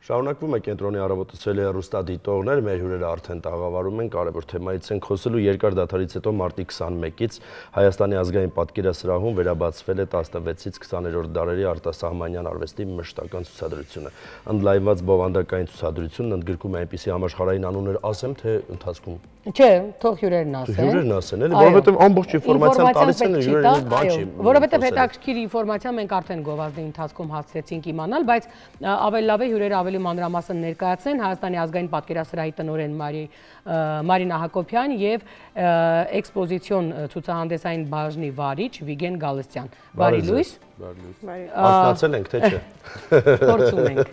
Շարունակվում է կենտրոնի առավոտը ցելի հեռուստադիտողներ, մեր հյուրերը արդեն տաղավարում են, կարևոր թեմայից են խոսելու երկար դադարից հետո մարտի 21-ից Հայաստանի ազգային պատկերասրահում վերաբացվել է 16-ից 20-րդ դարերի արտասահմանյան արվեստի մշտական ցուցադրությունը։ Ընդլայնված բովանդակային ցուցադրությունն ընդգրկում է այնպիսի համաշխարհային անուններ, ասեմ, թե ընթացքում Չէ, թող հյուրերն ասեն։ Հյուրերն ասեն, էլի, որովհետև ամբողջ ինֆորմացիան տալիս են հյուրերին բան չի։ Որովհետև հետաքրքիր ինֆորմացիա մենք արդեն գովազդի ընթացքում հասցրեցինք իմանալ, բայց ավելի լավ է հյուրերը ավելի մանրամասն ներկայացնեն Հայաստանի ազգային պատկերասրահի տնօրեն Մարինա Հակոբյան եւ էքսպոզիցիոն ցուցահանդեսային բաժնի վարիչ Վիգեն Գալստյան։ Բարի լույս։ Արթնացել ենք, թե չէ։ Փորձում ենք։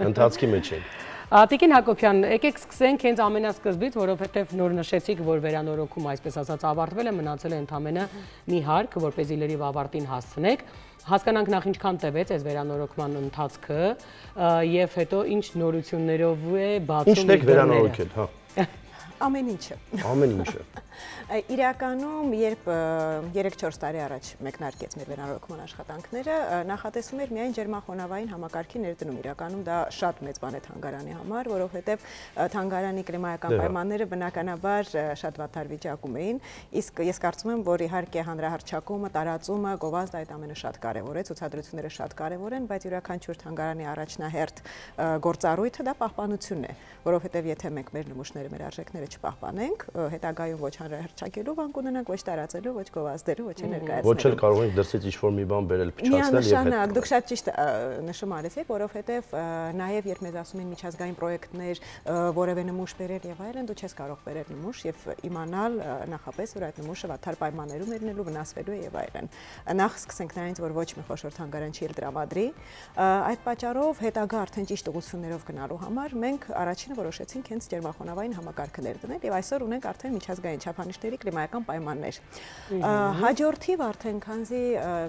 Ընթացքի մեջ ենք։ Տիկին Հակոբյան, եկեք սկսենք հենց ամենասկզբից, որովհետև նոր նշեցիք, որ վերանորոգումը, այսպես ասած, ավարտվել է, մնացել է ընդամենը մի հարկ, որպեսզի լրիվ ավարտին հասցնեք։ Հասկանանք նախ ինչքան տևեց այս վերանորոգման ընթացքը եւ հետո ինչ նորություններով է բացում։ Ինչն եք վերանորոգել, հա։ Ամեն ինչը։ Ամեն ինչը։ Իրականում, երբ 3-4 տարի առաջ մեկնարկեց մեր վերանորոգման աշխատանքները, նախատեսվում էր միայն ջերմախոնավային համակարգի ներդնում։ Իրականում դա շատ մեծ բան է թանգարանի համար, որովհետև թանգարանի կլիմայական պայմանները բնականաբար շատ վատար վիճակում էին, իսկ ես կարծում եմ, որ իհարկե հանրահռչակումը, տարածումը, գովազդը այդ ամենը շատ կարևոր է, ցուցադրությունները շատ կարևոր են, բայց յուրաքանչյուր թանգարանի առաջնահերթ գործառույթը դա պահպանությունն է, որովհետև եթե մենք մեր նմուշները, մեր արժեքները չպահպանենք, հետագայում ոչ հանրահռչակելու բան կունենանք, ոչ տարածելու, ոչ գովազդելու, ոչ ներկայացնելու։ Ոչ էլ կարող ենք դրսից ինչ-որ մի բան բերել, փչացնել եւ հետ։ Դուք շատ ճիշտ նշում արեցիք, որովհետեւ նաեւ երբ մեզ ասում են միջազգային պրոյեկտներ, որևէ նմուշ բերել եւ այլն, դու չես կարող բերել նմուշ եւ իմանալ նախապես, որ այդ նմուշը վատար պայմաններում է լինելու, վնասվելու եւ այլն։ Նախ սկսենք նրանից, որ ոչ մի խոշոր թանգարան չի տրամադրի։ Այդ պատճառով հետագա արդեն ճիշտ ուղղություններով գնալու համար մենք առաջինը որոշեցինք հենց ջերմախոնավային համակարգը ներդնել եւ այսօր ունենք արդեն միջազգային չափանիշների կլիմայական պայմաններ։ Հաջորդիվ արդեն քանզի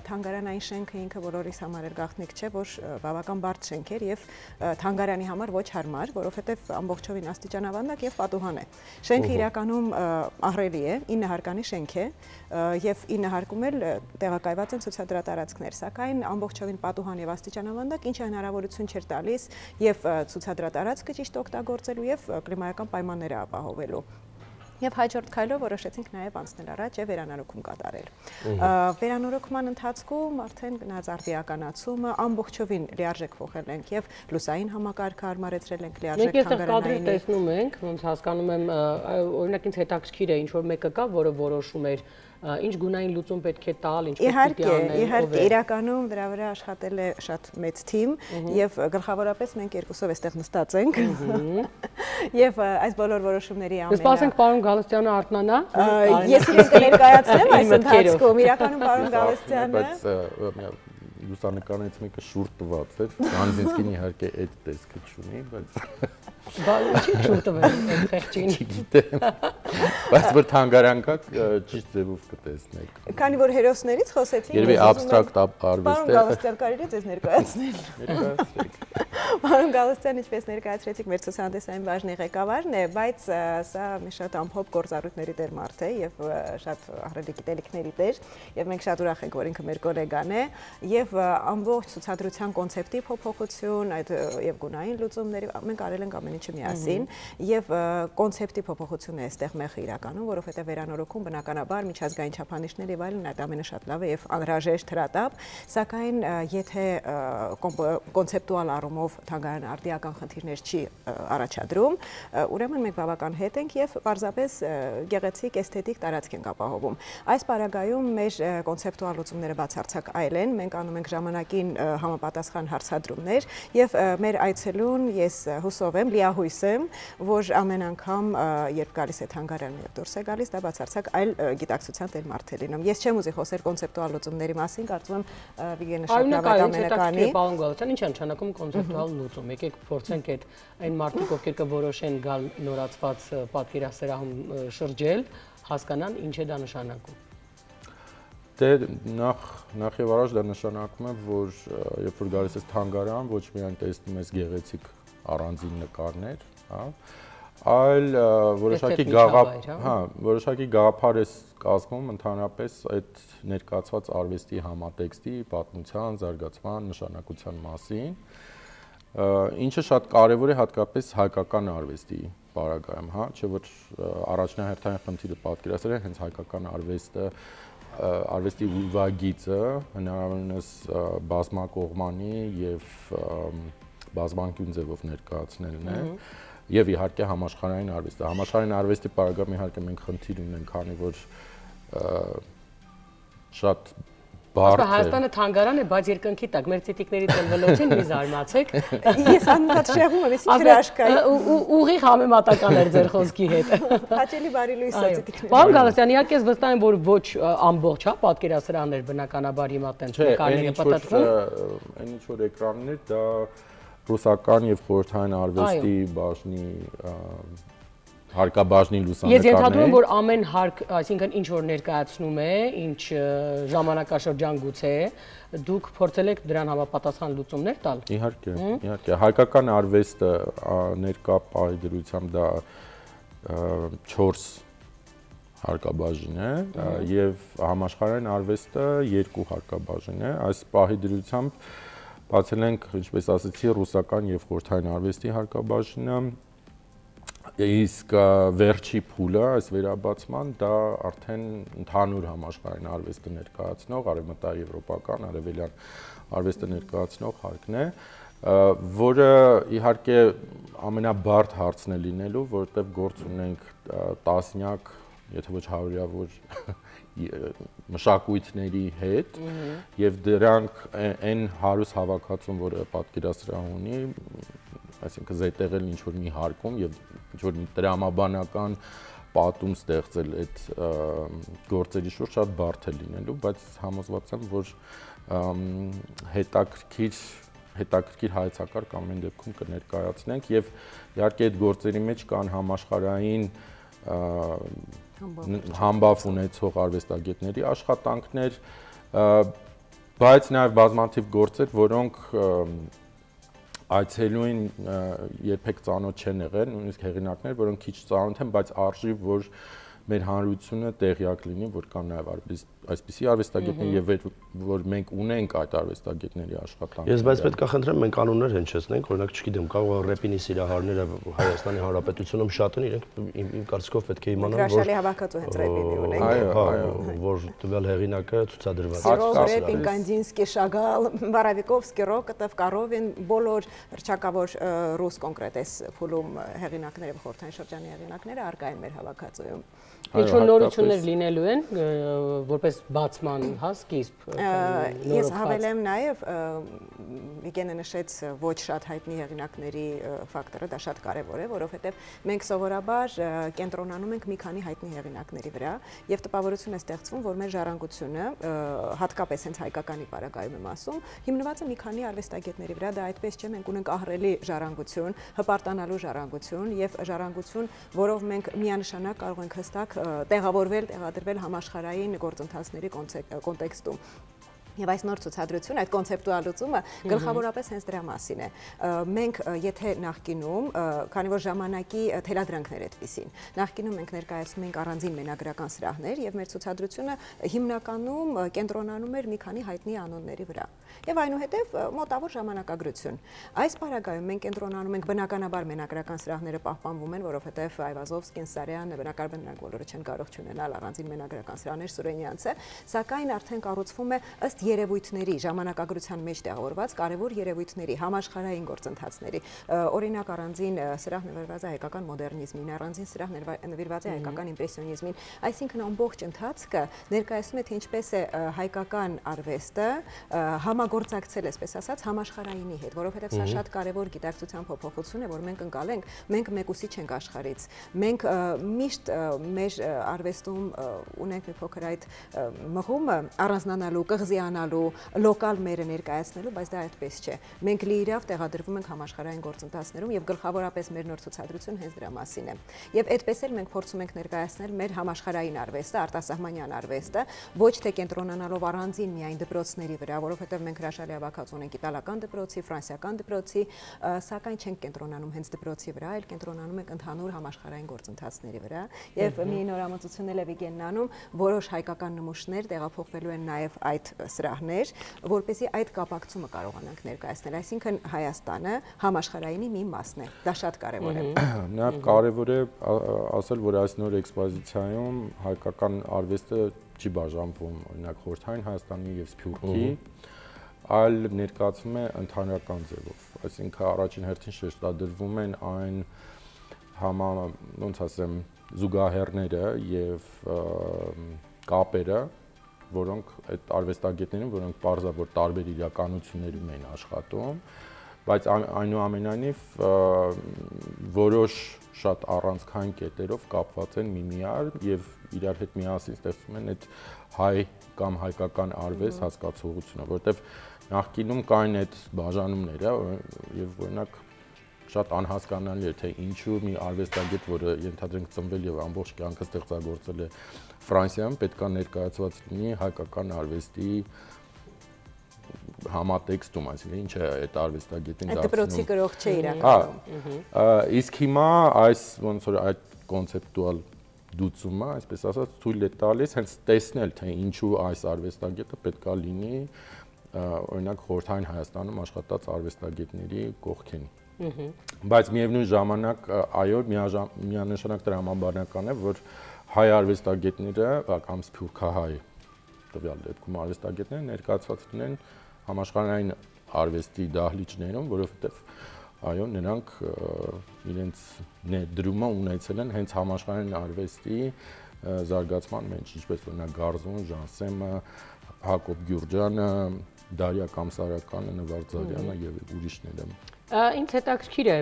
թանգարանային շենքը ինքը բոլորիս համար էլ գաղտնիք չէ, որ բավական բարդ շենք էր եւ թանգարանի համար ոչ հարմար, որովհետեւ ամբողջովին աստիճանավանդակ եւ պատուհան է։ Շենքը իրականում ահռելի է, 9 հարկանի շենք է եւ 9 հարկում էլ տեղակայված են ցուցադրատարածքներ, սակայն ամբողջովին պատուհան եւ աստիճանավանդակ, ինչը հնարավորություն չէր տալիս եւ ցուցադրատարածքը ճիշտ օգտագործելու եւ կլիմայական պայմանները ապահովելու։ Եվ հաջորդ քայլով որոշեցինք նաև անցնել առաջ եւ վերանորոգում կատարել։ Վերանորոգման ընթացքում արդեն գնաց արդիականացումը, ամբողջովին լիարժեք փոխել ենք եւ լուսային համակարգը հարմարեցրել ենք լիարժեք թանգարանային։ Մենք այստեղ կադրի տեսնում ենք, ոնց հասկանում եմ, օրինակ ինձ հետաքրքիր է ինչ որ մեկը կա, որը որոշում էր ինչ գունային լուծում պետք է տալ, ինչ պետք է անել։ Իհարկե, իրականում դրա վրա աշխատել է շատ մեծ թիմ եւ գլխավորապես մենք երկուսով այստեղ նստած ենք։ Եւ այս բոլոր որոշումների ամենը։ Սպասենք պարոն Գալստյանը արթնանա։ Ես իրեն կներկայացնեմ այս ընթացքում։ Իրականում պարոն Գալստյանը լուսանկարներից մեկը շուրջ տված էր, Կանզինսկին իհարկե այդ տեսքը չունի, բայց Չի շուրջ տվել այդ խեղճին։ Չգիտեմ։ Բայց որ թանգարան կա, ճիշտ ձևով կտեսնեք։ Քանի որ հերոսներից խոսեցինք, երևի абստրակտ արվեստ է։ Պարոն Գալստյան, կարելի է ձեզ ներկայացնել։ Ներկայացրեք։ Պարոն Գալստյան, ինչպես ներկայացրեցիք, մեր ցուցահանդեսային բաժնի ղեկավարն է, բայց սա մի շատ ամփոփ գործառույթների տեր մարդ է եւ շատ ահռելի գիտելիքների տեր, եւ մենք շատ ուրախ ենք, որ ինքը մեր գոլեգան է, եւ ամբողջ ցուցադրության կոնցեպտի փոփոխություն, այդ եւ գունային լուծումների մենք արել ենք ամեն ինչը միասին եւ կոնցեպտի փոփոխությունն է այստեղ մեղը իրականում, որովհետեւ վերանորոգում բնականաբար միջազգային չափանիշներ եւ այլն այդ ամենը շատ լավ է եւ անհրաժեշտ հրատապ, սակայն եթե կոնցեպտուալ առումով թանգարանը արդիական խնդիրներ չի առաջադրում, ուրեմն մենք բավական հետ ենք եւ պարզապես գեղեցիկ էսթետիկ տարածք ենք ապահովում։ Այս պարագայում մեր կոնցեպտուալ լուծումները բացարձակ այլ են, մենք անում ենք ժամանակին համապատասխան հարցադրումներ եւ մեր այցելուն ես հուսով եմ, լիահույս եմ, որ ամեն անգամ երբ գալիս է թանգարանը եւ դուրս է գալիս, դա բացարձակ այլ գիտակցության տեր մարդ է լինում։ Ես չեմ ուզի խոսել կոնցեպտուալ լուծումների մասին, կարծում եմ Վիգենը շատ լավ ամենականի։ Պարոն Գալստյան, ինչ է նշանակում կոնցեպտուալ լուծում։ Եկեք փորձենք այդ այն մարդիկ, ովքեր կորոշեն գալ նորացված պատկերասրահում շրջել, հասկանան ինչ է դա նշանակում։ Դե նախ եւ առաջ դա նշանակում է, որ երբ որ գալիս ես թանգարան, ոչ միայն տեսնում ես գեղեցիկ առանձին նկարներ, հա, այլ որոշակի գաղափար ես կազմում ընդհանրապես այդ ներկայացված արվեստի համատեքստի, պատմության, զարգացման, նշանակության մասին Ինչը շատ կարևոր է հատկապես հայկական արվեստի պարագայում, հա, չէ՞ որ առաջնահերթային խնդիրը պատկերացրել է հենց հայկական արվեստի ուրվագիծը հնարավորինս բազմակողմանի եւ բազմանկյուն ձևով ներկայացնելն է եւ իհարկե համաշխարհային արվեստը։ Համաշխարհային արվեստի պարագայում իհարկե մենք խնդիր ունենք, քանի որ շատ բարդ է։ Հայաստանը թանգարան է, բայց երկնքի տակ մեր ցիտիկների տելվելոցին մի զարմացեք։ Ես անընդհատ շեղում եմ, ես ինչ հրաշքային։ Ուղիղ համեմատական էր ձեր խոսքի հետ։ Հաճելի բարի լույս ցիտիկներ։ Պարոն Գալստյան, իհարկե ես վստահ եմ, որ ոչ ամբողջ, հա, պատկերասրահներ բնականաբար հիմա տենց նկարները պատտվում։ Այն ինչ որ էկրաններ, դա ռուսական եւ խորհրդային արվեստի բաժնի հարկաբաժնի լուսանկարներ։ Ես ենթադրում եմ, որ ամեն հարկ, այսինքն ինչ որ ներկայացնում է, ինչ ժամանակաշրջան գուցե, դուք փորձել եք դրան համապատասխան լուծումներ տալ։ Իհարկե, իհարկե, հայկական արվեստը ներկա պահի դրությամբ դա 4 հարկաբաժին է եւ համաշխարհային արվեստը 2 հարկաբաժին է։ Այս պահի դրությամբ բացել ենք, ինչպես ասացի, ռուսական եւ խորհրդային արվեստի հարկաբաժինը։ Իսկ վերջի փուլը, այս վերաբացման, դա արդեն ընդհանուր համաշխարհային արվեստը ներկայացնող, արևմտաեվրոպական, արևելյան արվեստը ներկայացնող հարկն է, որը իհարկե ամենաբարդ հարցն է լինելու, որովհետև գործ ունենք տասնյակ, եթե ոչ հարյուրավոր մշակույթների հետ, եւ դրանք այն հարուստ հավաքածուն, որը պատկերասրահ ունի, այսինքն զետեղել ինչ-որ մի հարկում եւ ինչ-որ մի տրամաբանական պատում ստեղծել այդ գործերի շուրջ շատ բարդ է լինելու, բայց համոզված եմ, որ հետաքրքիր հայեցակարգ ամեն դեպքում կներկայացնենք եւ իհարկե այդ գործերի մեջ կան համաշխարհային համբավ ունեցող արվեստագետների աշխատանքներ, բայց նաեւ բազմաթիվ գործեր, որոնք այցելուին երբեք ծանոթ չեն եղել, նույնիսկ հեղինակներ, որոնք քիչ ծանոթ են, բայց արժի, որ մեր հանրությունը տեղյակ լինի, որ կան նաև այսպիսի արվեստագետներ եւ որ մենք ունենք այդ արվեստագետների աշխատանքը։ Ես բայց պետք է խնդրեմ մենք կանոններ հնչեցնենք, օրինակ չգիտեմ, կարող է ռեպինի սիրահարները Հայաստանի Հանրապետությունում շատ են, իրենք իմ կարծիքով պետք է իմանան, որ Հրաշալի հավաքածու հենց ռեպինի ունենք։ Այո, որ տվյալ հեղինակը ցուցադրված է։ Ռեպին, Կանդինսկի, Շագալ, Վարավիկովսկի, Ռոկոտով, Կարովին, բոլոր հրճակավոր ռուս կոնկրետ էս փուլում հեղինակները, խորհրդային շրջանի հեղինակները արկա են մեր հավաքածուում։ Ինչ-որ նորություններ լինելու են, որպես բացման, հա, սկիզբ։ Ես հավելեմ նաև Վիգենը նշեց ոչ շատ հայտնի հեղինակների ֆակտորը, դա շատ կարևոր է, որովհետև մենք սովորաբար կենտրոնանում ենք մի քանի հայտնի հեղինակների վրա եւ տպավորություն է ստեղծվում, որ մեր ժառանգությունը, հատկապես հենց հայկականի պարագայում եմ ասում, հիմնված է մի քանի արվեստագետների վրա, դա այդպես չէ, մենք ունենք ահռելի ժառանգություն, հպարտանալու ժառանգություն եւ ժառանգություն, որով մենք միանշանակ կարող ենք հստակ տեղավորվել, տեղադրվել համաշխարհային գործընթացների կոնտեքստում։ Եվ այս նոր ցուցադրությունը, այդ կոնցեպտուալ լուծումը գլխավորապես հենց դրա մասին է։ Մենք եթե նախկինում, քանի որ ժամանակի թելադրանքներ այդպիսին, նախկինում մենք ներկայացնում ենք առանձին մենագրական սրահներ եւ մեր ցուցադրությունը հիմնականում կենտրոնանում էր մի քանի հայտնի անոնների վրա։ Եվ այնուհետև մոտավոր ժամանակագրություն։ Այս պարագայում մենք կենտրոնանում ենք բնականաբար մենագրական սրահները պահպանվում են, որովհետև Այվազովսկին, Սարյանը, բնականաբար նրանք բոլորը չեն կարող չունենալ առանձին մենագրական սրահներ, Սուրենյանցը, սակայն արդեն կառուցվում է ըստ երևույթների, ժամանակագրության մեջ տեղավորված կարևոր երևույթների, համաշխարհային գործընթացների։ Օրինակ առանձին սրահ նվիրված է հայկական մոդեռնիզմին, առանձին սրահ նվիրված է հայկական իմպրեսիոնիզմին, այսինքն ամբողջ ընթացքը ներկայացնում է թե ինչպես է հայկական արվեստը համագործակցել, այսպես ասած, համաշխարհայինի հետ, որովհետև սա շատ կարևոր գիտակցության փոփոխություն է, որ մենք ընկալենք, մենք մեկուսի չենք աշխարհից։ Մենք միշտ մեր արվեստում ունենք մի փոքր այդ մղումը առանձնանալու, կղզիանալու, լոկալ մերը ներկայացնելու, բայց դա այդպես չէ։ Մենք լիիրավ տեղադրվում ենք համաշխարհային գործընթացներում եւ գլխավորապես մեր նոր ցուցադրությունը հենց դրա մասին է։ Եվ այդպես էլ մենք փորձում ենք ներկայացնել մեր համաշխարհային արվեստը, արտասահմանյան արվեստը, ոչ թե կենտրոնանալով առանձին միայն դպրոցների վրա, որովհետեւ մենք հրաշալի հավաքածու ունենք իտալական դպրոցի, ֆրանսիական դպրոցի, սակայն չենք կենտրոնանում հենց դպրոցի վրա, այլ կենտրոնանում ենք ընդհանուր համաշխարհային գործընթացների վրա։ Եվ մի նորամուծություն էլ է Վիգենն անում, որոշ հայկական նմուշներ տեղափոխվելու են նաեւ այդ սրահներ, որպեսզի այդ կապակցումը կարողանանք ներկայացնել, այսինքն Հայաստանը համաշխարհայինի մի մասն է։ Դա շատ կարևոր է։ Նաև կարևոր է ասել, որ այս նոր էքսպոզիցիայում հայկական արվեստը չի բաժանվում, օրինակ Խորհրդային Հայաստանի եւ Սփյուռքի, այլ ներկայացվում է ընդհանրական ձևով, այսինքն առաջին հերթին շեշտադրվում են այն ոնց ասեմ, զուգահեռները եւ կապերը, որոնք այդ արվեստագետներին, որոնք պարզաբար տարբեր իրականություններում են աշխատում, բայց այնուամենայնիվ որոշ շատ առանցքային կետերով կապված են միմիար եւ իրար հետ միասին ստեղծում են այդ հայ կամ հայկական արվեստ հասկացողությունը, որտեվ նախկինում կային այդ բաժանումները եւ օրինակ շատ անհասկանալի է, թե ինչու մի արվեստագետ, որը ենթադրենք ծնվել եւ ամբողջ կյանքը ստեղծագործել է Ֆրանսիայում, պետքա ներկայացված լինի հայկական արվեստի համատեքստում, այսինքն ինչ է այդ արվեստագետին դարձնում։ Այդ դպրոցի գրող չէ իրականում։ Իսկ հիմա այս ոնց որ այդ կոնցեպտուալ դուցումը, այսպես ասած, թույլ է տալիս հենց տեսնել, թե ինչու այս արվեստագետը պետքա լինի օրինակ Խորհրդային Հայաստանում աշխատած արվեստագետների կողքին։ Բայց միևնույն ժամանակ այո, միանշանակ տրամաբանական է, որ հայ արվեստագետները կամ սփյուռքահայ տվյալ դեպքում արվեստագետները ներկայացված լինեն համաշխարհային արվեստի դահլիճներում, որովհետև այո, նրանք իրենց ներդրումը ունեցել են հենց համաշխարհային արվեստի զարգացման մեջ, ինչպես օրինակ Գարզուն, Ժանսեմը, Հակոբ Գյուրջյանը, Դարիա Կամսարականը, Նվարդզարյանը եւ ուրիշները։ Ինձ հետաքրքիր է,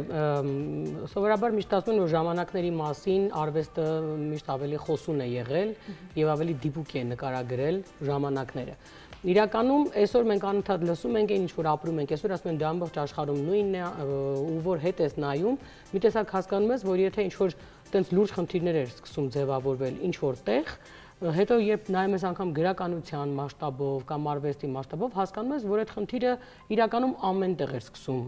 սովորաբար միշտ ասում են, որ ժամանակների մասին արվեստը միշտ ավելի խոսուն է եղել եւ ավելի դիպուկ է նկարագրել ժամանակները։ Իրականում այսօր մենք անընդհատ լսում ենք այն ինչ որ ապրում ենք, այսօր ասում են դա ամբողջ աշխարհում նույնն է, ու որ հետ ես նայում, մի տեսակ հասկանում ես, որ եթե ինչ որ տենց լուրջ խնդիրներ էր սկսում ձևավորվել ինչ որ տեղ, հետո երբ նայում ես անգամ գրականության մասշտաբով կամ արվեստի մասշտաբով, հասկանում ես, որ այդ խնդիրը իրականում ամենտեղ էր սկսում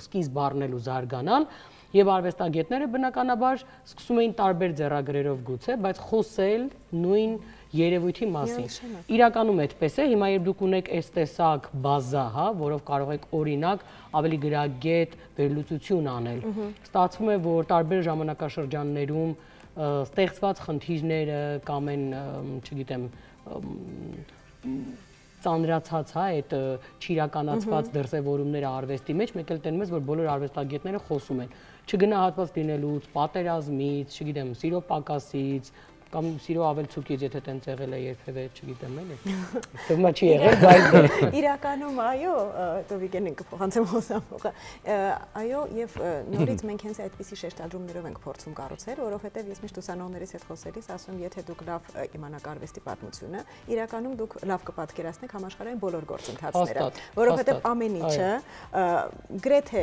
սկիզբ առնել ու զարգանալ, եւ արվեստագետները բնականաբար սկսում էին տարբեր ձեռագրերով գուցե, բայց խոսել նույն երևույթի մասին։ Իրականում այդպես է, հիմա երբ դուք ունեք այս տեսակ բազա, հա, որով կարող եք օրինակ ավելի գրագետ վերլուծություն անել, ստացվում է, որ տարբեր ժամանակաշրջաններում ստեղծված խնդիրները կամ են, չգիտեմ, ծանրացած, հա, այդ չիրականացված դրսևորումները արվեստի մեջ, մեկ էլ տենում ես, որ բոլոր արվեստագետները խոսում են, չգնահատված լինելուց, պատերազմից, չգիտեմ, սիրո պակասից, կամ սիրո ավելցուկից, եթե տենց եղել է երբևէ, չգիտեմ, էլի։ Սովմա չի եղել, բայց իրականում այո, դու Վիգենին կփոխանցեմ խոսամողը։ Այո, եւ նորից մենք հենց այդպիսի շեշտադրումներով ենք փորձում կառուցել, որովհետեւ ես միշտ ուսանողներից հետ խոսելիս ասում, եթե դուք լավ իմանաք արվեստի պատմությունը, իրականում դուք լավ կպատկերացնեք համաշխարհային բոլոր գործընթացները, որովհետեւ ամեն ինչը գրեթե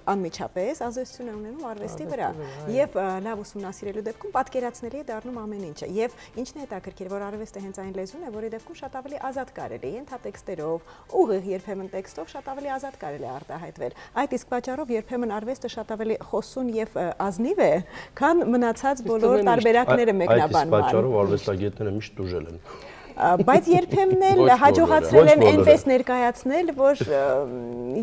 անմիջապես ազդեցություն է ունենում արվեստի վրա, եւ լավ ուսումնասիրելու դեպքում պատկերացնելի է դառնում ամեն ինչը, եւ ինչն է հետաքրքիր, որ արվեստը հենց այն լեզուն է, որի դեպքում շատ ավելի ազատ կարելի է ենթատեքստերով, ուղիղ երբեմն տեքստով շատ ավելի ազատ կարելի է արտահայտվել։ Այդ իսկ պատճառով երբեմն արվեստը շատ ավելի խոսուն եւ ազնիվ է, քան մնացած բոլոր տարբերակները մեկնաբանման։ Այդ իսկ պատճառով արվեստագետները միշտ ուժել են։ Բայց երբեմն էլ հաջողացրել են այնպես ներկայացնել, որ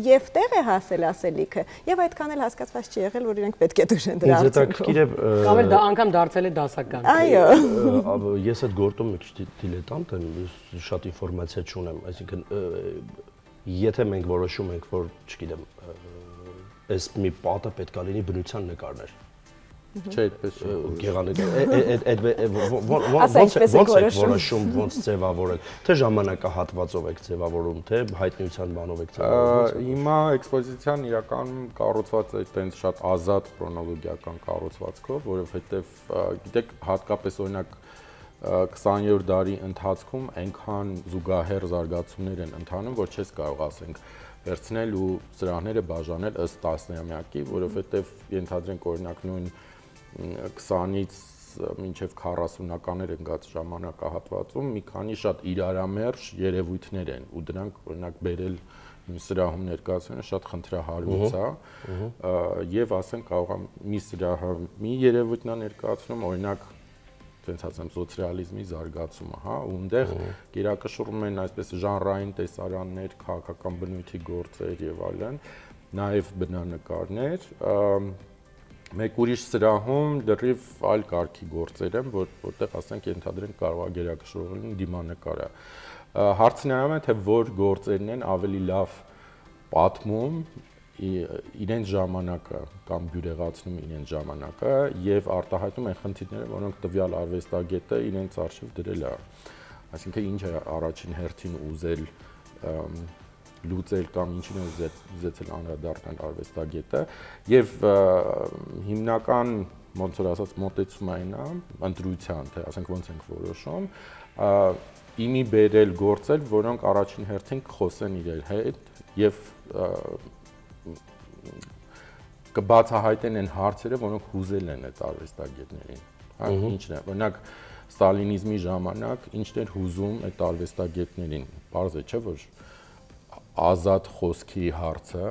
եւ տեղ է հասել ասելիքը, եւ այդքան էլ հասկացված չի եղել, որ իրենք պետք է դուժեն դրա արդյունքում։ Կամ էլ դա անգամ դարձել է դասական։ Այո։ Ես այդ գործում մի քիչ դիլետանտ եմ, շատ ինֆորմացիա չունեմ, այսինքն եթե մենք որոշում ենք, որ, չգիտեմ, այս մի պատը պետք է լինի բնության նկարներ, չէ, այդպես չէ։ Ոնց եք որոշում, ոնց ձևավորել, թե ժամանակահատվածով եք ձևավորում, թե հայտնիության բանով եք ձևավորում։ Հիմա էքսպոզիցիան իրականում կառուցված է այդպես շատ ազատ քրոնոլոգիական կառուցվածքով, որովհետև գիտեք, հատկապես օրինակ 20-րդ դարի ընթացքում այնքան զուգահեռ զարգացումներ են ընթանում, որ չես կարող ասենք վերցնել ու սրահները բաժանել ըստ տասնամյակի, որովհետև ենթադրենք օրինակ նույն 20-ից մինչև 40-ականներ ընկած ժամանակահատվածում մի քանի շատ իրարամերժ երևույթներ են ու դրանք օրինակ բերել սրահում ներկայացնելը շատ խնդրահարույց է եւ ասենք կարող է մի սրահը մի երևույթն է ներկայացնում օրինակ տենց ասեմ, սոցիալիզմի զարգացումը, հա, ու այնտեղ գերակշռում են այսպես ժանրային տեսարաններ, քաղաքական բնույթի գործեր եւ այլն, նաեւ բնանկարներ, մեկ ուրիշ սրահում դեռիվ այլ կարգի գործեր են, որտեղ ասենք ենթադրենք կարող է գերակշռողին դիմանկարը։ Հարցն այն է, թե որ գործերն են ավելի լավ պատմում իրենց ժամանակը կամ բյուրեղացնում իրենց ժամանակը եւ արտահայտում են խնդիրները, որոնք տվյալ արվեստագետը իրենց արժեվ դրել է։ Այսինքն ինչ է առաջին հերթին ուզել լուծել կամ ինչին է ուզեցել անդրադառնալ արվեստագետը եւ հիմնական ոնց որ ասած մոտեցումը այն է ընտրության, թե ասենք ոնց ենք որոշում, իմի բերել գործեր, որոնք առաջին հերթին կխոսեն իրար հետ եւ կբացահայտեն այն հարցերը, որոնք հուզել են այդ արվեստագետներին, հա, ինչն է, օրինակ ստալինիզմի ժամանակ ինչն էր հուզում այդ արվեստագետներին, բարձր չէ, որ ազատ խոսքի հարցը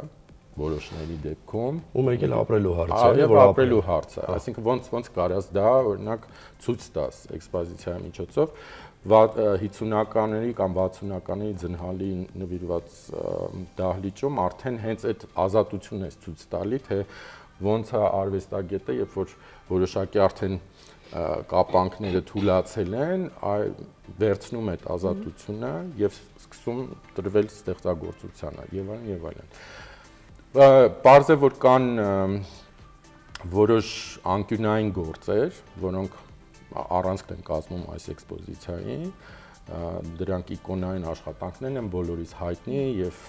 որոշների դեպքում ու մեկ էլ ապրելու հարցը, եւ ապրելու հարցը, այսինքն ոնց կարաս դա օրինակ ցույց տաս էքսպոզիցիայի միջոցով 50-ականների կամ 60-ականների ձնհալի նվիրված դահլիճում արդեն հենց այդ ազատությունն է ցույց տալի, թե ոնց է արվեստագետը, երբ որ որոշակի արդեն կապանքները թուլացել են, վերցնում այդ ազատությունը եւ սկսում տրվել ստեղծագործությանը եւ այլն եւ այլն։ Պարզ է, որ կան որոշ անկյունային գործեր, որոնք առանցքն են կազմում այս էքսպոզիցիայի, դրանք իկոնային աշխատանքներ են, բոլորիս հայտնի եւ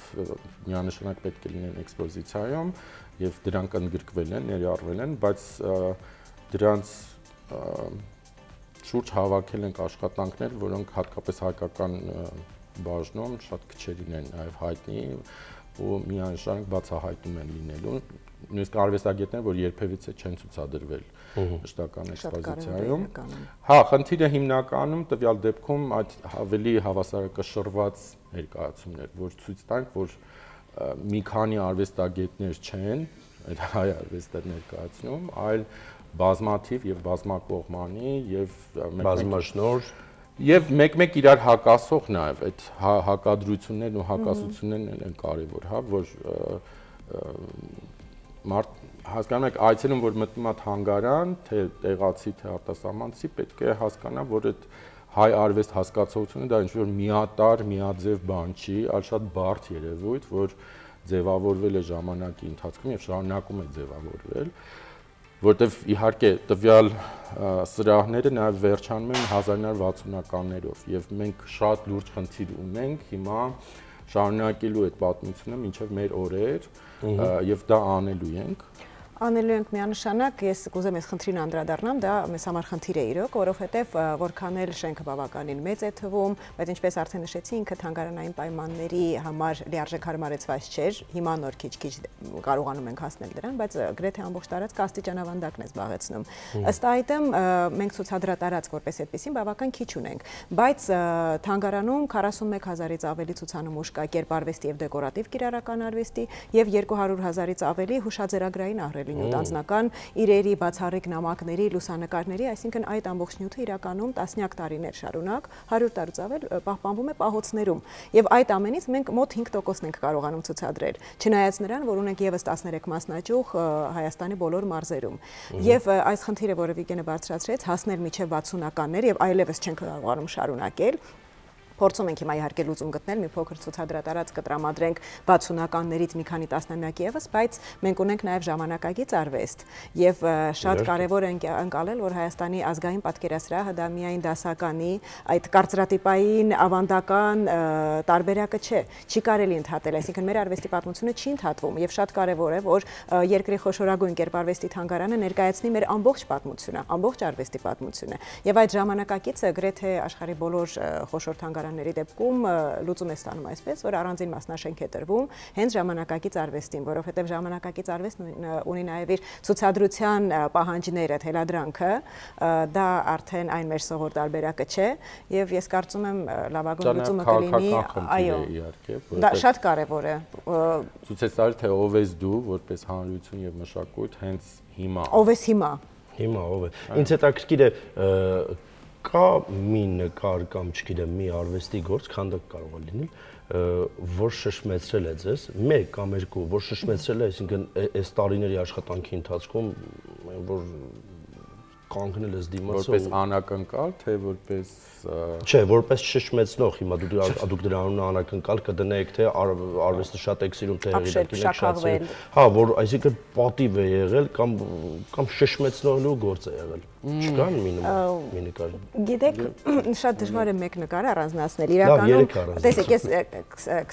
միանշանակ պետք է լինեն էքսպոզիցիայում եւ դրանք ընդգրկվել են, ներառվել են, բայց դրանց շուրջ հավաքել ենք աշխատանքներ, որոնք հատկապես հայկական բաժնում շատ քչերին են նաեւ հայտնի ու միանշանակ բացահայտում են լինելու, նույնիսկ արվեստագետներ, որ երբևիցե չեն ցուցադրվել մշտական էքսպոզիցիայում։ Հա, խնդիրը հիմնականում տվյալ դեպքում այդ ավելի հավասարակշռված ներկայացումներ, որ ցույց տանք, որ մի քանի արվեստագետներ չեն այդ հայ արվեստը ներկայացնում, այլ բազմաթիվ եւ բազմակողմանի եւ բազմաշնոր եւ մեկ-մեկ իրար հակասող նաեւ այդ հակադրություններն ու հակասություններն են կարեւոր, հա, որ հասկանում եք այցելում, որ մտնում է թանգարան, թե տեղացի, թե արտասահմանցի, պետք է հասկանա, որ այդ հայ արվեստ հասկացողությունը դա ինչ-որ միատար, միաձև բան չի, այլ շատ բարդ երևույթ, որ ձևավորվել է ժամանակի ընթացքում եւ շարունակում է ձևավորվել, որտեվ իհարկե տվյալ սրահները նաև վերջանում են 1960-ականներով եւ մենք շատ լուրջ խնդիր ունենք հիմա շարունակելու այդ պատմությունը մինչեւ մեր օրեր եւ դա անելու ենք Անելու ենք միանշանակ, ես կուզեմ այս խնդրին անդրադառնամ, դա մեզ համար խնդիր է իրոք, որովհետև որքան էլ շենքը բավականին մեծ է թվում, բայց ինչպես արդեն նշեցի, ինքը թանգարանային պայմանների համար լիարժեք հարմարեցված չէր, հիմա նոր քիչ-քիչ կարողանում ենք հասնել դրան, բայց գրեթե ամբողջ տարածքը աստիճանավանդակն է զբաղեցնում։ Ըստ այդմ մենք ցուցադրատարածք որպես այդպեսին բավական քիչ ունենք, բայց թանգարանում 41000-ից ավելի ցուցանմուշ կա կերպարվեստի եւ դեկորատիվ կիրառական արվեստի եւ 200,000-ից ավելի հուշաձեռագրային ահռելի նյութ անձնական իրերի, բացառիկ նամակների, լուսանկարների, այսինքն այդ ամբողջ նյութը իրականում տասնյակ տարիներ շարունակ 100 տարուց ավել պահպանվում է պահոցներում եւ այդ ամենից մենք մոտ 5%-ն ենք կարողանում ցուցադրել, չնայած նրան, որ ունենք եւս 13 մասնաճյուղ Հայաստանի բոլոր մարզերում եւ այս խնդիրը, որը Վիգենը բարձրացրեց, հասնել միջև 60-ականներ եւ այլևս չենք կարողանում շարունակել Փորձում ենք հիմա իհարկե լուծում գտնել, մի փոքր ցուցադրատարած կտրամադրենք 60-ականներից մի քանի տասնամյակ եւս, բայց մենք ունենք նաեւ ժամանակակից արվեստ եւ շատ կարեւոր է ընկալել, որ Հայաստանի ազգային պատկերասրահը դա միայն դասականի այդ կարծրատիպային ավանդական տարբերակը չէ, չի կարելի ընդհատել, այսինքն մեր արվեստի պատմությունը չի ընդհատվում եւ շատ կարեւոր է, որ երկրի խոշորագույն կերպարվեստի թանգարանը ներկայացնի մեր ամբողջ պատմությունը, ամբողջ արվեստի պատմությունը եւ այդ ժամանակակիցը գրեթե աշխարհի բոլոր խոշոր թանգարանների դեպքում լուծում է ստանում այսպես, որ առանձին մասնաշենք է տրվում հենց ժամանակակից արվեստին, որովհետև ժամանակակից արվեստն ունի նաև իր ցուցադրության պահանջները, թելադրանքը, դա արդեն այն մեր սովոր տարբերակը չէ, եւ ես կարծում եմ լավագույն լուծումը կլինի, այո, դա շատ կարեւոր է։ Ցուցեցալ թե ով ես դու որպես հանրություն եւ մշակույթ հենց հիմա։ Ով ես հիմա։ Հիմա ով է։ Ինձ հետաքրքիր է կա մի նկար կամ չգիտեմ մի արվեստի գործ, քանդակ կարող է լինել, որ շշմեցրել է ձեզ, մեկ կամ երկու, որ շշմեցրել է, այսինքն այս տարիների աշխատանքի ընթացքում, որ կանգնել ես դիմացը որպես անակնկալ, թե որպես չէ, որպես շշմեցնող, հիմա դուք դրա անունը անակնկալ կդնեք, թե արվեստը շատ եք սիրում, թե հեղինակին եք շատ սիրում։ Հա, որ այսինքն պատիվ է եղել կամ շշմեցնողելու գործ է եղել։ Չկա մի նկար։ Գիտեք, շատ դժվար է մեկ նկար առանձնացնել։ Իրականում, տեսեք, ես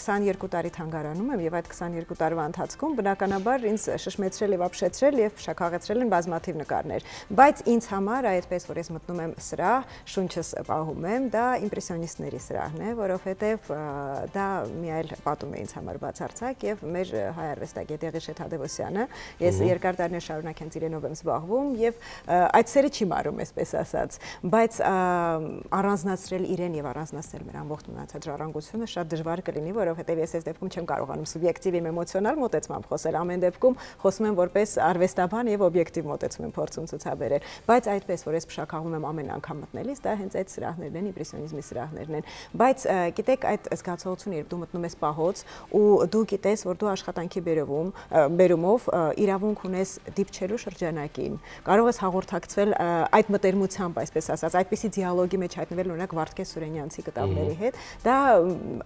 22 տարի թանգարանում եմ եւ այդ 22 տարվա ընթացքում բնականաբար ինձ շշմեցրել եւ ապշեցրել եւ փշաքաղեցրել են բազմաթիվ նկարներ, բայց ինձ համար այդպես որ ես մտնում եմ սրահ, շունչս պահում եմ, դա իմպրեսիոնիստների սրահն է, որովհետեւ դա մի այլ պատում է ինձ համար բացարձակ եւ մեր հայ արվեստագետ Եղիշե Թադևոսյանը, ես երկար տարիներ շարունակ հենց իրենով եմ զբաղվում եւ այդ սերը չի մարում, այսպես ասած, բայց առանձնացրել իրեն եւ առանձնացնել մեր ամբողջ մնացած ժառանգությունը շատ դժվար կլինի, որովհետեւ ես այս դեպքում չեմ կարողանում սուբյեկտիվ եւ էմոցիոնալ մոտեցմամբ խոսել, ամեն դեպքում խոսում եմ որպես արվեստաբան եւ օբյեկտիվ մոտեցում եմ փորձում ցուցաբերել, բայց այդպես որ ես փշաքաղում եմ ամեն անգամ մտնելիս, դա հենց այդ սրահներն են, իմպրեսիոնիզմի սրահներն են, բայց գիտեք այդ զգացողությունը, երբ դու մտնում ես պահոց ու դու գիտես, որ դու աշխատանքի բերումով իրավունք ունես դիպչելու շրջանակին, կարող ես հաղորդակցվել այդ մտերմությամբ, այսպես ասած, այդպիսի դիալոգի մեջ հայտնվել օրինակ Վարդգես Սուրենյանցի կտավների հետ, դա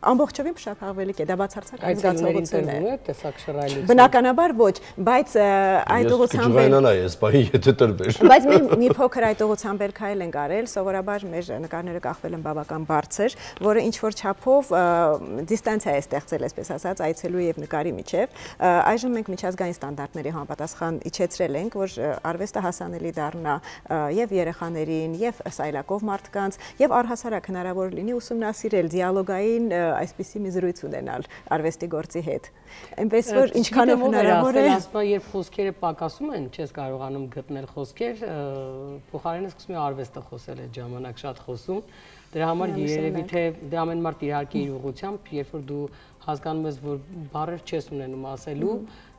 ամբողջովին փշաքաղվելիք է, դա բացարձակ այն զգացողությունն է։ Տեսակ շռայլություն։ Բնականաբար ոչ, բայց այդ ուղղությամբ կջղայնանա ես, բայ եթե տրվեր։ Բայց մի փոքր այդ ուղղությամբ էլ քայլ ենք արել, սովորաբար մեր նկարները կախվել են բավական բարձր, որը ինչ որ չափով դիստանցիա է ստեղծել, այսպես ասած, այցելու եւ նկարի միջև։ Այժմ մենք միջազգային ստանդարտների համապատասխան իջեցրել ենք, որ արվեստը հասանելի դառնա եւ երեխաներին, եւ սայլակով մարդկանց, եւ առհասարակ հնարավոր լինի ուսումնասիրել դիալոգային այսպիսի մի զրույց ունենալ արվեստի գործի հետ։ Այնպես որ ինչքանով հնարավոր է, ասում երբ խոսքերը պակասում են, չես կարողանում գտնել խոսքեր, փոխարենը սկսում է արվեստը խոսել այդ ժամանակ շատ խոսում։ Դրա համար երևի թե դա ամեն մարդ իհարկե իր ուղղությամբ, երբ որ դու հասկանում ես, որ բառեր չես ունենում ասելու,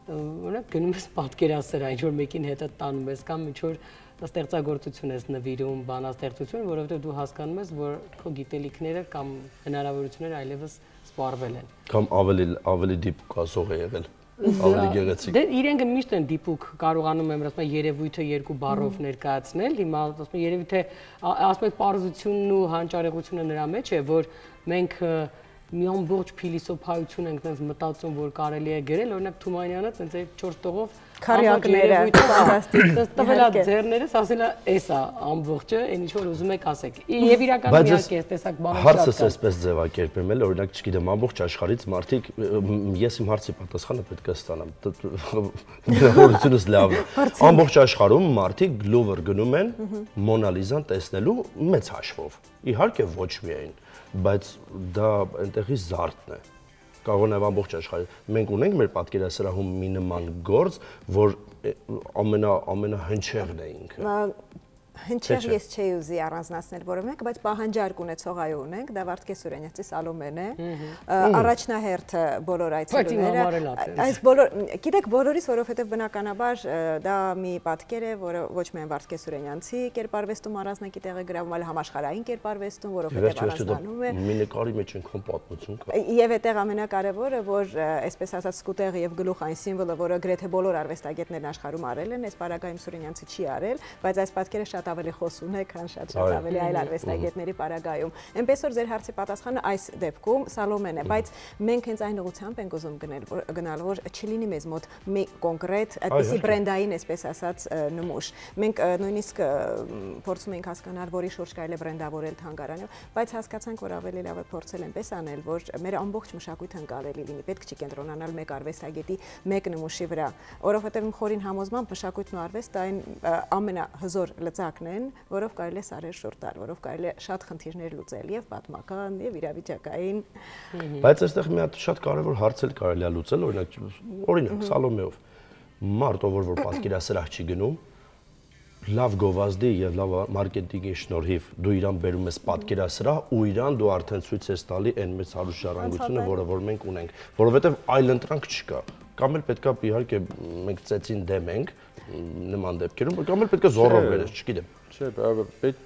օրինակ գնում ես պատկերասրահ, ինչ որ մեկին հետը տանում ես կամ ինչ որ ստեղծագործություն ես նվիրում, բանաստեղծություն, որովհետև դու հասկանում ես, որ քո գիտելիքները կամ հնարավորությունները այլևս սպառվել են։ Կամ ավելի դիպուկ ասող է եղել, ավելի գեղեցիկ։ Դե իրենք միշտ են դիպուկ կարողանում եմ ասում երևույթը երկու բառով ներկայացնել, հիմա ասում երևի թե ասում եք պարզությունն ու հանճարեղությունը նրա մեջ է, որ մենք մի ամբողջ փիլիսոփայություն ենք այնպես մտածում, որ կարելի է գրել, օրինակ Թումանյանը այնպես այդ 4 տողով քարյակները ֆանտաստիկ տվելա ձեռներս ասելա էսա ամբողջը, այն ինչ որ ուզում եք ասեք։ Եվ իրականում իհարկե այս տեսակ բաներ շատ կան։ Հարցս էսպես ձևակերպեմ էլ, օրինակ, չգիտեմ, ամբողջ աշխարհից մարդիկ, ես իմ հարցի պատասխանը պետք է ստանամ։ Դրավորությունս լավն է։ Ամբողջ աշխարհում մարդիկ Լուվր գնում են Մոնա Լիզան տեսնելու մեծ հաշվով։ Իհարկե ոչ միայն, բայց դա այնտեղի զարդն է։ Կարող է նաև ամբողջ աշխարհի։ Մենք ունենք մեր պատկերասրահում մի նման գործ, որ ամենահնչեղն է ինքը։ Հնչեղ ես չէի ուզի առանձնացնել որևէ մեկը, բայց պահանջարկ ունեցող այո ունենք, դա Վարդգես Սուրենյանցի Սալոմեն է, առաջնահերթը բոլոր այցելուները, այս բոլոր, գիտեք բոլորիս, որովհետև բնականաբար դա մի պատկեր է, որը ոչ միայն Վարդգես Սուրենյանցի կերպարվեստում առանձնակի տեղ է գրավում, այլ համաշխարհային կերպարվեստում, որովհետև առանձնանում է։ Մի նկարի մեջ ինքն պատմություն կա։ Եվ այդտեղ ամենակարևորը, որ այսպես ասած սկուտեղը եւ գլուխ այն սիմվոլը, որը գրեթե բոլոր արվեստագետներն աշխարհում արել են, այս պարագայում Սուրենյանցի չի արել, բայց այս պատկերը շատ ավելի խոսուն է, քան շատ ավելի այլ արվեստագետների պարագայում։ Այնպես որ ձեր հարցի պատասխանը այս դեպքում Սալոմեն է, բայց մենք հենց այն ուղղությամբ ենք ուզում գնալ, որ չլինի մեզ մոտ մի կոնկրետ, այդպիսի բրենդային, այսպես ասած, նմուշ։ Մենք նույնիսկ փորձում ենք հասկանալ, որի շուրջ կարելի է բրենդավորել թանգարանը, բայց հասկացանք, որ ավելի լավ է փորձել այնպես անել, որ մեր ամբողջ մշակույթը ընկալելի լինի։ Պետք չի կենտրոնանալ մեկ արվեստագետի մեկ նմուշի վրա, որովհետև իմ խորին համոզմամբ մշակույթն ու արվեստը այն ամենահզոր լծակն են, որով կարելի է սարեր շուռ տալ, որով կարելի է շատ խնդիրներ լուծել եւ պատմական եւ իրավիճակային։ Բայց այստեղ մի հատ շատ կարեւոր հարց էլ կարելի է լուծել, օրինակ Սալոմեով մարդ, ով որ պատկերասրահ չի գնում, լավ գովազդի եւ լավ մարքեթինգի շնորհիվ դու իրան բերում ես պատկերասրահ ու իրան դու արդեն ցույց ես տալի այն մեծ հարուստ ժառանգությունը, որը մենք ունենք, որովհետեւ այլ ընտրանք չկա։ Կամ էլ պետքա իհարկե մենք ծեցին դեմ ենք, նման դեպքերում, կամ էլ պետք է զոռով բերես, չգիտեմ։ Չէ,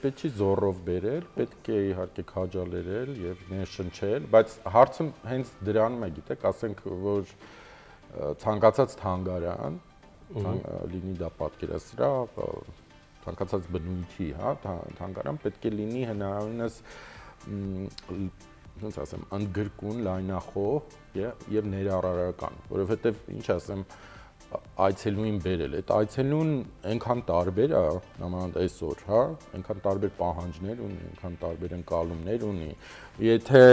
պետք չի զոռով բերել, պետք է իհարկե քաջալերել եւ ներշնչել, բայց հարցը հենց դրանում է, գիտեք, ասենք որ ցանկացած թանգարան, լինի դա պատկերասրահ, ցանկացած բնույթի, հա, թանգարան պետք է լինի հնարավորինս ոնց ասեմ, ընդգրկուն, լայնախոհ եւ ներառարարական, որովհետեւ ինչ ասեմ, այցելուին բերել, այդ այցելուն այնքան տարբեր է, նամանավանդ այսօր, հա, այնքան տարբեր պահանջներ ունի, այնքան տարբեր ընկալումներ ունի։ Եթե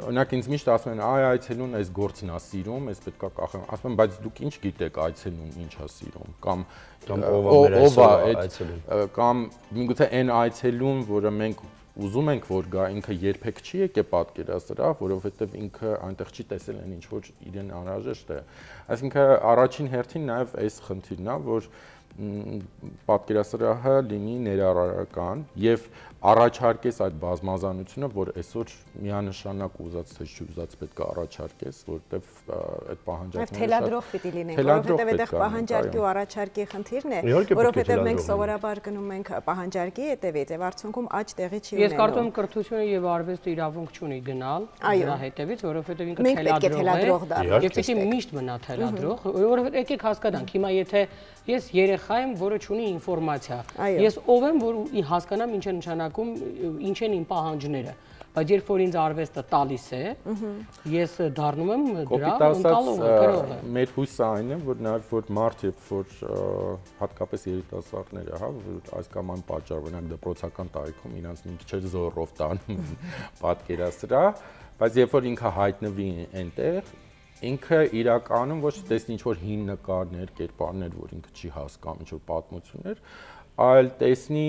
օրինակ ինձ միշտ ասում են, այ այցելուն այս գործն է սիրում, այս պետքա կախեմ, ասում եմ, բայց դուք ինչ գիտեք այցելուն ինչ է սիրում, կամ ով է այցելուն, կամ միգուցե այն այցելուն, որը մենք ուզում ենք որ գա, ինքը երբեք չի եկե պատկերասրահ, որովհետև ինքը այնտեղ չի տեսել այն ինչ որ իրեն անհրաժեշտ է։ Այսինքն առաջին հերթին նաև այս խնդիրն է, որ պատկերասրահը լինի ներառարարական եւ առաջարկես այդ բազմազանությունը, որ այսօր միանշանակ ուզած թե չուզած պետք է առաջարկես, որտեվ այդ պահանջարկները թելադրող պիտի լինեն, որովհետև այդտեղ պահանջարկի ու առաջարկի խնդիրն է, որովհետև մենք սովորաբար գնում ենք պահանջարկի հետևից եւ արդյունքում աճ տեղի չի ունենում։ Ես կարծում եմ կրթությունը եւ արվեստը իրավունք չունի գնալ դրա հետևից, որովհետև ինքը թելադրող է եւ պիտի միշտ մնա թելադրող, որովհետև եկեք հասկանանք, հիմա եթե ես երեխա եմ, որը ունի ինֆորմացիա, ես ով եմ, որ հասկանամ ինչ է նշանակում, ինչ են իմ պահանջները, բայց երբ որ ինձ արվեստը տալիս է, ես դառնում եմ դրա ընկալողը, գրողը։ Մեր հույսը այն է, որ նաև որ մարդ երբ որ հատկապես երիտասարդները, հա, այս կամ այն պատճառով, օրինակ դպրոցական տարիքում իրանց մի քիչ զոռով տանում պատկերասրահ, բայց երբ որ ինքը հայտնվի այնտեղ, ինքը իրականում ոչ թե տեսնի ինչ-որ հին նկարներ, կերպարներ, որ ինքը չի հասկանում, ինչ-որ պատմություններ, այլ տեսնի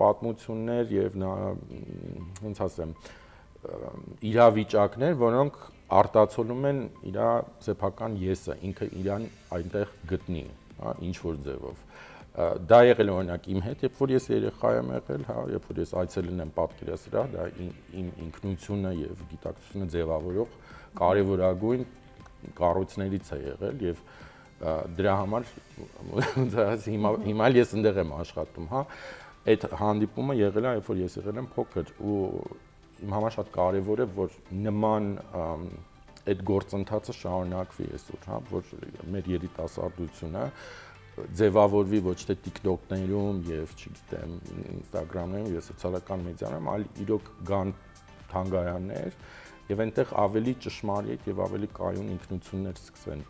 պատմություններ եւ ոնց ասեմ, իրավիճակներ, որոնք արտացոլում են իր սեփական եսը, ինքը իրան այնտեղ գտնի, հա, ինչ-որ ձևով։ Դա եղել է օրինակ իմ հետ, երբ որ ես երեխա եմ եղել, հա, երբ որ ես այցելել եմ պատկերասրահ, դա իմ ինքնությունը եւ գիտակցությունը ձևավորող կարևորագույն կառույցներից է եղել եւ դրա համար հիմա ես այնտեղ եմ աշխատում, հա, այդ հանդիպումը եղել է, երբ որ ես եղել եմ փոքր ու իմ համար շատ կարևոր է, որ նման այդ գործընթացը շարունակվի այսօր, հա, որ մեր երիտասարդությունը ձևավորվի ոչ թե TikTok-ներում եւ, չգիտեմ, Instagram-ներում եւ սոցիալական մեդիաներում, այլ իրոք գան թանգարաններ եւ այնտեղ ավելի ճշմարիտ եւ ավելի կայուն ինքնություններ սկսեն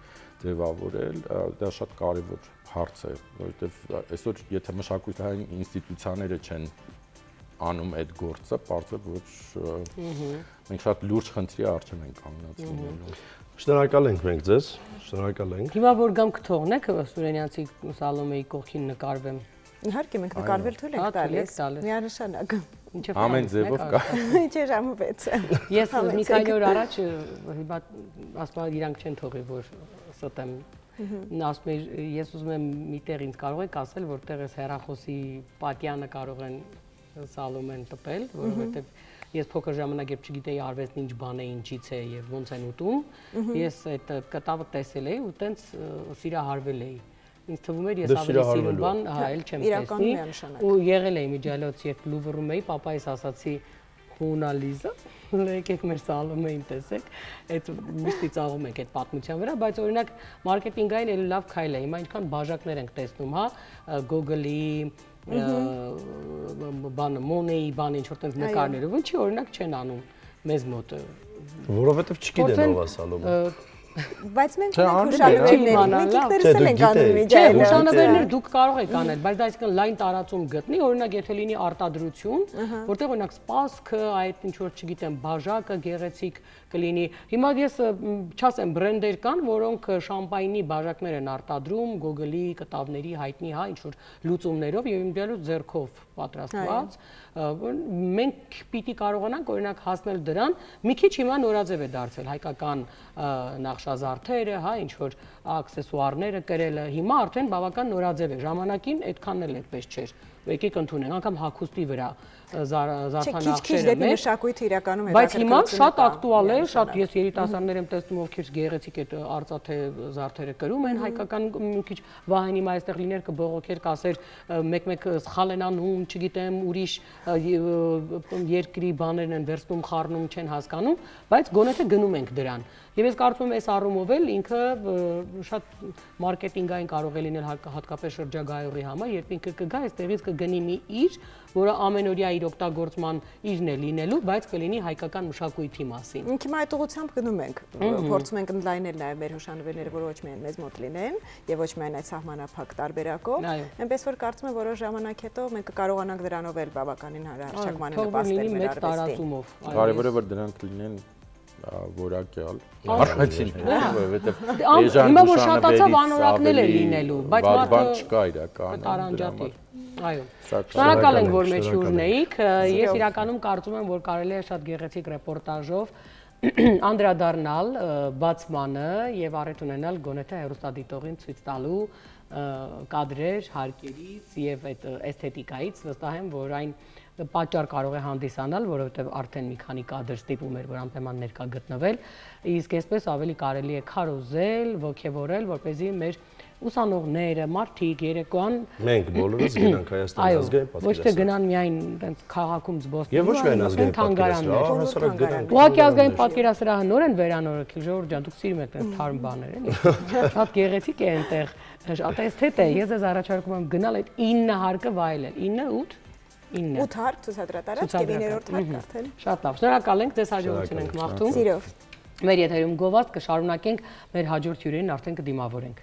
ձևավորել, դա շատ կարեւոր հարց է, որովհետեւ այսօր եթե մշակութային ինստիտուցիաները չեն անում այդ գործը, բարձր որ մենք շատ լուրջ խնդրի առջև ենք կանգնած։ Շնորհակալ ենք մենք ձեզ, շնորհակալ ենք։ Հիմա որ գամ կթողնեք Սուրենյանցի Սալոմեի կողքին նկարվեմ։ Իհարկե մենք նկարվել թույլ ենք տալիս։ Միանշանակ։ Ամեն ձևով կա։ Ինչ է ժամը 6-ը։ Ես մի քանի օր առաջ հիմա ասում իրանք չեն թողի որ ստեմ։ Ասում եմ ես ուզում եմ միտեղ ինձ կարող եք ասել որտեղ էս հեռախոսի պատյանը կարող են Սալոմեն տպել, որովհետև ես փոքր ժամանակ երբ չգիտեի արվեստն ինչ բան է, ինչից է եւ ոնց են ուտում, ես այդ կտավը տեսել էի ու տենց սիրահարվել էի։ Ինձ թվում էր ես ավելի սիրուն բան, հա, էլ չեմ տեսնի։ Ու եղել էի միջալոց, երբ Լուվրում էի, papaիս ասացի Մոնա Լիզա, եկեք մեր Սալոմեին տեսեք, այդ միշտ ծաղում ենք այդ պատմության վրա, բայց օրինակ մարքեթինգային էլ լավ քայլ է, հիմա ինչքան բաժակներ ենք տեսնում, հա, Google-ի բանը Մոնեի բան ինչ որ տենց նկարներով, ինչի օրինակ չեն անում մեզ մոտ։ Որովհետև չգիտեն ով է Սալոմը։ Բայց մենք հուշանվերներ ենք անում միջայլը։ Չէ, հուշանվերներ դուք կարող եք անել, բայց դա այսինքն լայն տարածում գտնի, օրինակ եթե լինի արտադրություն, որտեղ օրինակ սպասքը, այդ ինչ որ չգիտեմ, բաժակը գեղեցիկ կլինի։ Հիմա ես չասեմ բրենդեր կան, որոնք շամպայնի բաժակներ են արտադրում, Google-ի կտավների հայտնի, հա, ինչ որ լուծումներով եւ իմիջիալոց ձեռքով պատրաստված։ Մենք պիտի կարողանանք օրինակ հասնել դրան, մի քիչ հիմա նորաձև է դարձել հայկական նախշազարդերը, հա, ինչ որ աքսեսուարները կրելը, հիմա արդեն բավական նորաձև է, ժամանակին այդքան էլ այդպես չէր, եկեք ընդունենք, անգամ հագուստի վրա Քիչ զարդանախշերը դեպի մշակույթը իրականում բայց հիմա շատ ակտուալ է, շատ ես երիտասարդներ եմ տեսնում, ովքեր գեղեցիկ այդ արծաթե զարդերը կրում են, հայկական մի քիչ Վահանի հիմա այստեղ լիներ կբողոքեր, կասեր մեկ-մեկ սխալ են անում, չգիտեմ, ուրիշ երկրի բաներն են վերցնում, խառնում, չեն հասկանում, բայց գոնե թե գնում ենք դրան։ Եվ ես կարծում եմ այս առումով էլ ինքը շատ մարքեթինգային կարող է լինել հատկապես շրջագայողի համար, երբ ինքը կգա այստեղից կգնի մի իր, որը ամենօրյա իր օգտագործման իրն է լինելու, բայց կլինի հայկական մշակույթի մասին։ Հիմա այդ ուղղությամբ գնում ենք, փորձում ենք ընդլայնել նաև մեր հուշանվերները, որ ոչ միայն մեզ մոտ լինեն եւ ոչ միայն այդ սահմանափակ տարբերակով, այնպես որ կարծում եմ որոշ ժամանակ հետո մենք կկարողանանք դրանով էլ բավականին հարաճակման նպաստել մեր արվեստին։ Կարևորը որ դրանք լինեն որակյալ առաջին որովհետեւ հիմա որ շատացավ անորակնել է լինելու, բայց բան չկա իրական տարանջատի։ Այո։ Շնորհակալ ենք, որ մեջ հյուրն էիք։ Ես իրականում կարծում եմ, որ կարելի է շատ գեղեցիկ ռեպորտաժով անդրադառնալ բացմանը եւ առիթ ունենալ գոնե թե հեռուստադիտողին ցույց տալու կադրեր, հարկերից եւ այդ էսթետիկայից, վստահ եմ, որ այն պատճառ կարող է հանդիսանալ, որովհետև արդեն մի քանի կադր ստիպում էր, որ անպայման ներկա գտնվել, իսկ այսպես ավելի կարելի է քարոզել, ոգևորել, որպեսզի մեր ուսանողները, մարդիկ, երեկոյան մենք բոլորս գնանք Հայաստանի ազգային պատկերասրահ։ Ոչ թե գնան միայն այնպես քաղաքում զբոսնելու, եւ ոչ միայն ազգային պատկերասրահ, ուղղակի ազգային պատկերասրահը նոր են վերանորոգել, ժողովուրդ ջան, դուք սիրում եք այդ թարմ բաներ, էլի։ Շատ գեղեցիկ է այնտեղ, շատ էսթետ է, ես ձեզ առաջարկում եմ գնալ այդ 9 հարկը վայելել, 9-8 8 հարկ ցուցադրատարած եւ 9-րդ հարկ արդեն։ Շատ լավ, շնորհակալ ենք, ձեզ հաջողություն ենք մաղթում։ Սիրով։ Մեր եթերում գովազդ կշարունակենք, մեր հաջորդ հյուրերին արդեն կդիմավորենք։